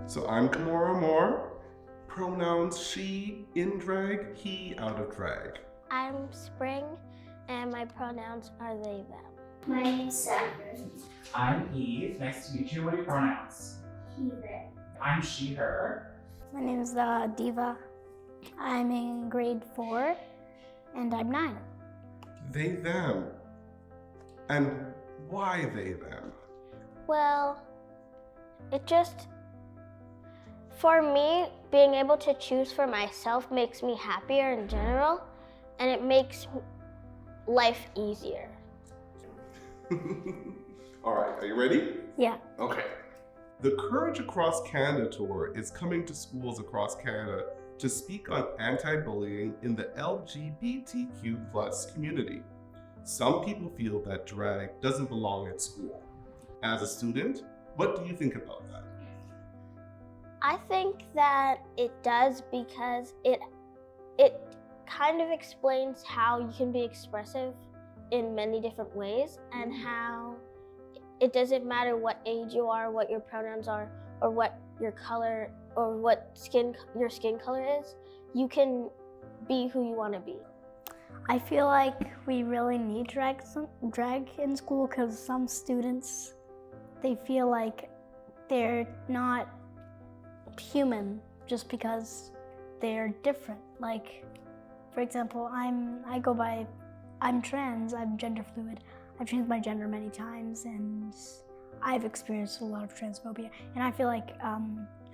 So I'm Kimora Amour, pronouns she in drag, he out of drag. I'm Spring, and my pronouns are they, them. My name's Saffron. I'm Eve. Nice to meet you. What are your pronouns? He, them. I'm she, her. My name is Diva. I'm in grade 4, and I'm 9. They, them. And why they, them? Well, for me, being able to choose for myself makes me happier in general, and it makes life easier. All right, are you ready? Yeah. Okay. The Courage Across Canada tour is coming to schools across Canada to speak on anti-bullying in the LGBTQ+ community. Some people feel that drag doesn't belong at school. As a student, what do you think about that? I think that it does because it kind of explains how you can be expressive in many different ways, and how it doesn't matter what age you are, what your pronouns are, or what your color or what your skin color is. You can be who you want to be. I feel like we really need drag in school because some students, they feel like they're not human just because they're different. Like, for example, I'm trans, I'm gender fluid. I've changed my gender many times, and I've experienced a lot of transphobia. And I feel like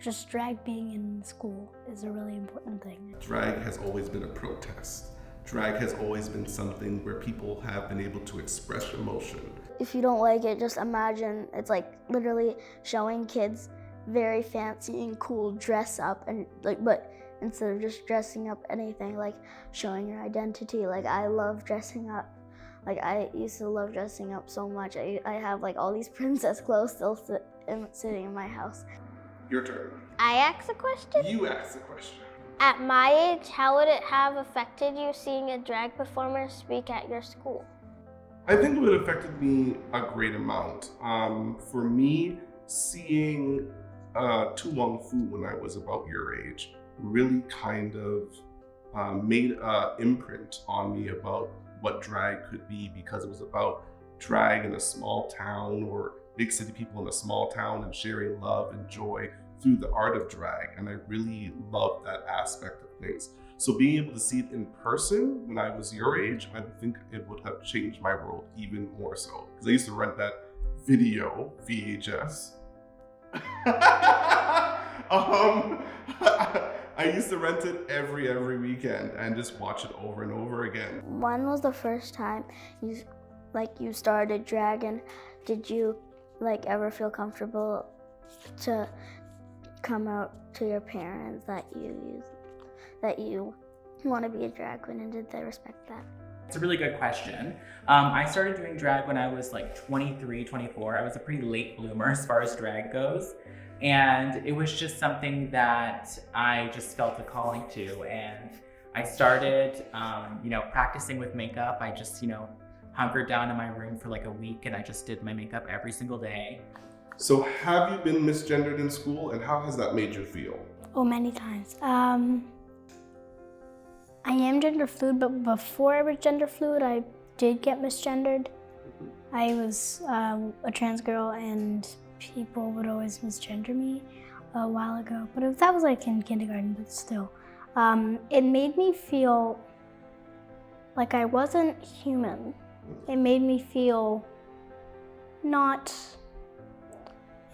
just drag being in school is a really important thing. Drag has always been a protest. Drag has always been something where people have been able to express emotion. If you don't like it, just imagine it's like literally showing kids very fancy and cool dress up, and but instead of just dressing up anything, like showing your identity. Like, I love dressing up. Like, I used to love dressing up so much. I have like all these princess clothes still sitting in my house. Your turn. I asked a question? You ask the question. At my age, how would it have affected you seeing a drag performer speak at your school? I think it would have affected me a great amount. For me, seeing Tu Wong Fu when I was about your age really kind of made an imprint on me about what drag could be, because it was about drag in a small town, or big city people in a small town, and sharing love and joy through the art of drag. And I really loved that aspect of things. So being able to see it in person when I was your age, I think it would have changed my world even more so. Because I used to rent that video, VHS. I used to rent it every weekend and just watch it over and over again. When was the first time you started drag, and did you ever feel comfortable to come out to your parents that you want to be a drag queen, and did they respect that? It's a really good question. I started doing drag when I was like 23, 24. I was a pretty late bloomer as far as drag goes. And it was just something that I just felt a calling to. And I started, practicing with makeup. I just, hunkered down in my room for like a week, and I just did my makeup every single day. So have you been misgendered in school, and how has that made you feel? Oh, many times. I am gender fluid, but before I was gender fluid, I did get misgendered. I was a trans girl, and people would always misgender me a while ago. But that was like in kindergarten, but still. It made me feel like I wasn't human. It made me feel not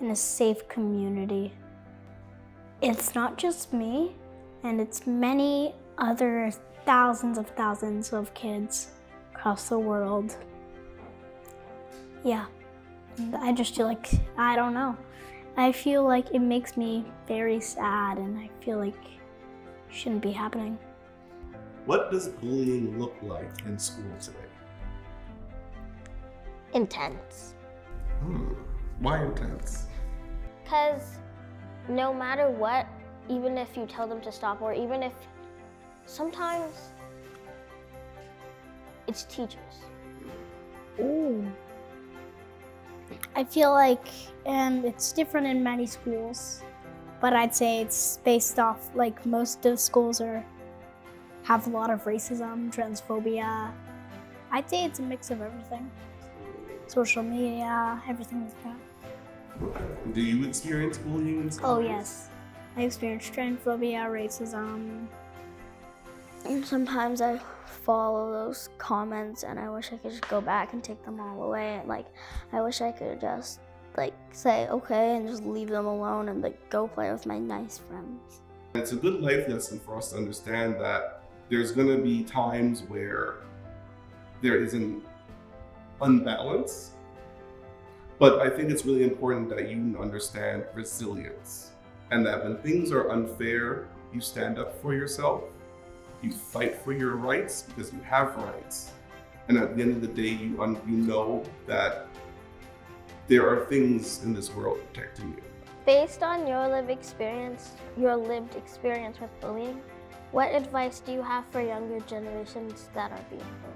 in a safe community. It's not just me, and it's many other thousands of kids across the world. Yeah, and I just feel like, I don't know. I feel like it makes me very sad, and I feel like it shouldn't be happening. What does bullying look like in school today? Intense. Why intense? Because no matter what, even if you tell them to stop, or even if sometimes it's teachers. Ooh. I feel like it's different in many schools. but I'd say it's based off, like, most of schools have a lot of racism, transphobia. I'd say it's a mix of everything. Social media, everything like that. Do you experience bullying in school? Oh yes, I experienced transphobia, racism. And sometimes I follow those comments and I wish I could just go back and take them all away. And like, I wish I could just like say okay and just leave them alone and like go play with my nice friends. It's a good life lesson for us to understand that there's gonna be times where there is an unbalance, but I think it's really important that you understand resilience and that when things are unfair, you stand up for yourself. You fight for your rights because you have rights. And at the end of the day, you know that there are things in this world protecting you. Based on your lived experience with bullying, what advice do you have for younger generations that are being bullied?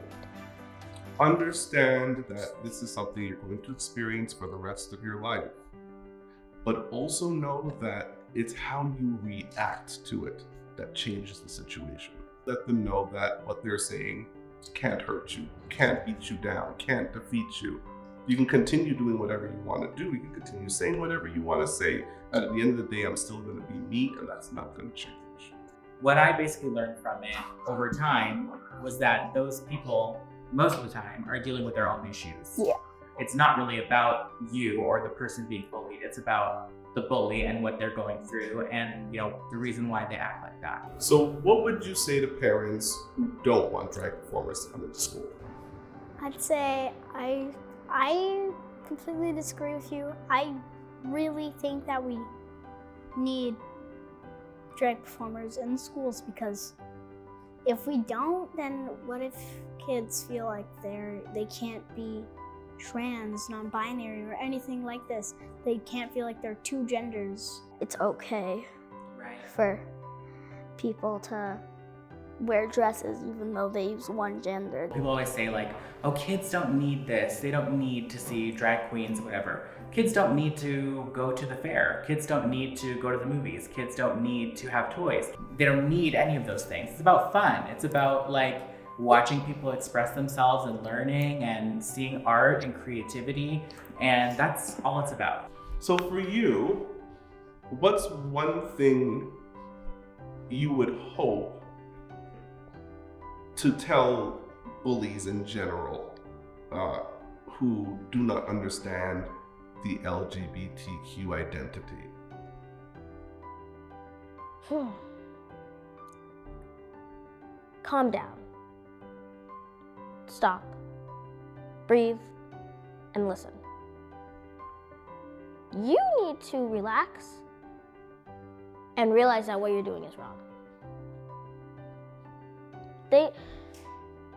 Understand that this is something you're going to experience for the rest of your life. But also know that it's how you react to it that changes the situation. Let them know that what they're saying can't hurt you, can't beat you down, can't defeat you. You can continue doing whatever you want to do. You can continue saying whatever you want to say. And at the end of the day, I'm still going to be me, and that's not going to change. What I basically learned from it over time was that those people, most of the time, are dealing with their own issues. Yeah. It's not really about you or the person being bullied. It's about the bully and what they're going through and, you know, the reason why they act like that. So what would you say to parents who don't want drag performers to come into school? I'd say I completely disagree with you. I really think that we need drag performers in schools because if we don't, then what if kids feel like they can't be trans, non-binary, or anything like this? They can't feel like they're two genders. It's okay Right. for people to wear dresses even though they use one gender. People always say like, oh, kids don't need this. They don't need to see drag queens, whatever. Kids don't need to go to the fair. Kids don't need to go to the movies. Kids don't need to have toys. They don't need any of those things. It's about fun. It's about like watching people express themselves and learning and seeing art and creativity. And that's all it's about. So for you, what's one thing you would hope to tell bullies in general who do not understand the LGBTQ identity? Calm down. Stop. Breathe and listen. You need to relax and realize that what you're doing is wrong.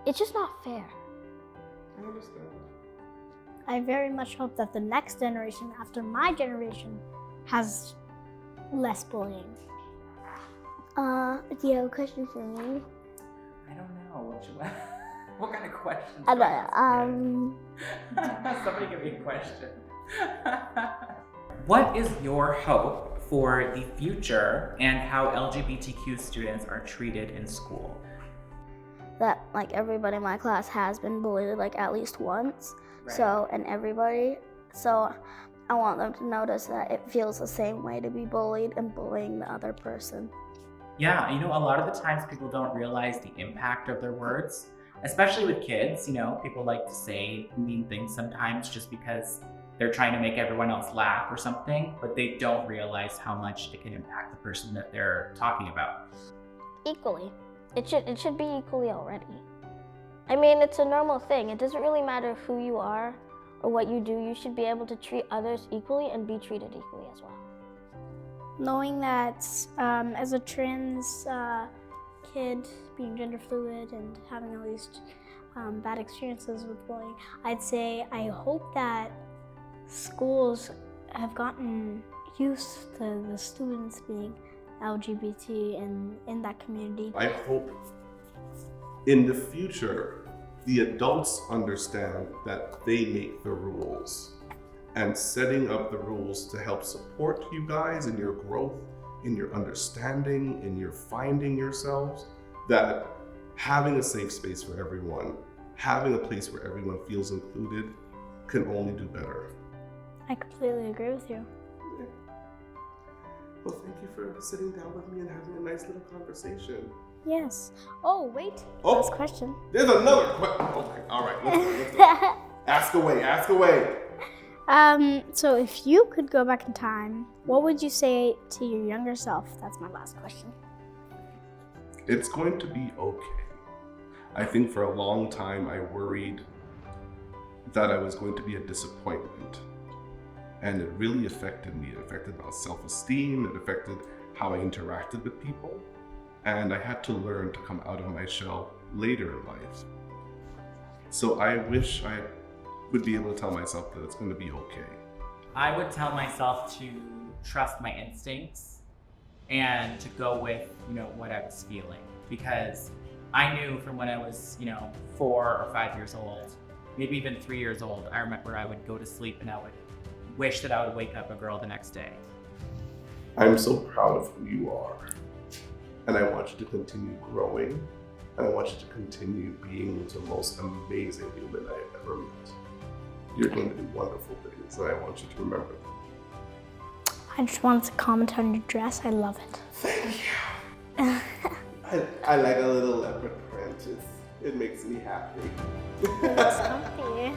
It's just not fair. I understand. I very much hope that the next generation after my generation has less bullying. Do you have a question for me? I don't know. What kind of questions? I don't Somebody give me a question. What is your hope for the future and how LGBTQ students are treated in school? That like everybody in my class has been bullied like at least once. Right. So I want them to notice that it feels the same way to be bullied and bullying the other person. Yeah, you know, a lot of the times people don't realize the impact of their words, especially with kids. You know, people like to say mean things sometimes just because they're trying to make everyone else laugh or something, but they don't realize how much it can impact the person that they're talking about. Equally. It should be equally already. I mean, it's a normal thing. It doesn't really matter who you are or what you do. You should be able to treat others equally and be treated equally as well. Knowing that as a trans kid, being gender fluid and having all these bad experiences with bullying, I'd say I hope that schools have gotten used to the students being LGBT and in that community. I hope in the future, the adults understand that they make the rules, and setting up the rules to help support you guys in your growth in your understanding, in your finding yourselves, that having a safe space for everyone, having a place where everyone feels included, can only do better. I completely agree with you. Yeah. Well, thank you for sitting down with me and having a nice little conversation. Yes. Oh, wait. Oh. Last question. There's another question. Okay, all right, let's go. Ask away, ask away. So if you could go back in time, what would you say to your younger self? That's my last question. It's going to be okay. I think for a long time I worried that I was going to be a disappointment. And it really affected me. It affected my self-esteem. It affected how I interacted with people. And I had to learn to come out of my shell later in life. So I wish I would be able to tell myself that it's going to be okay. I would tell myself to trust my instincts and to go with, what I was feeling. Because I knew from when I was, 4 or 5 years old, maybe even 3 years old, I remember I would go to sleep and I would wish that I would wake up a girl the next day. I'm so proud of who you are. And I want you to continue growing. And I want you to continue being the most amazing human I've ever met. You're going to do wonderful things, and I want you to remember that. I just wanted to comment on your dress. I love it. Thank you. I like a little leopard print. It makes me happy. It's comfy.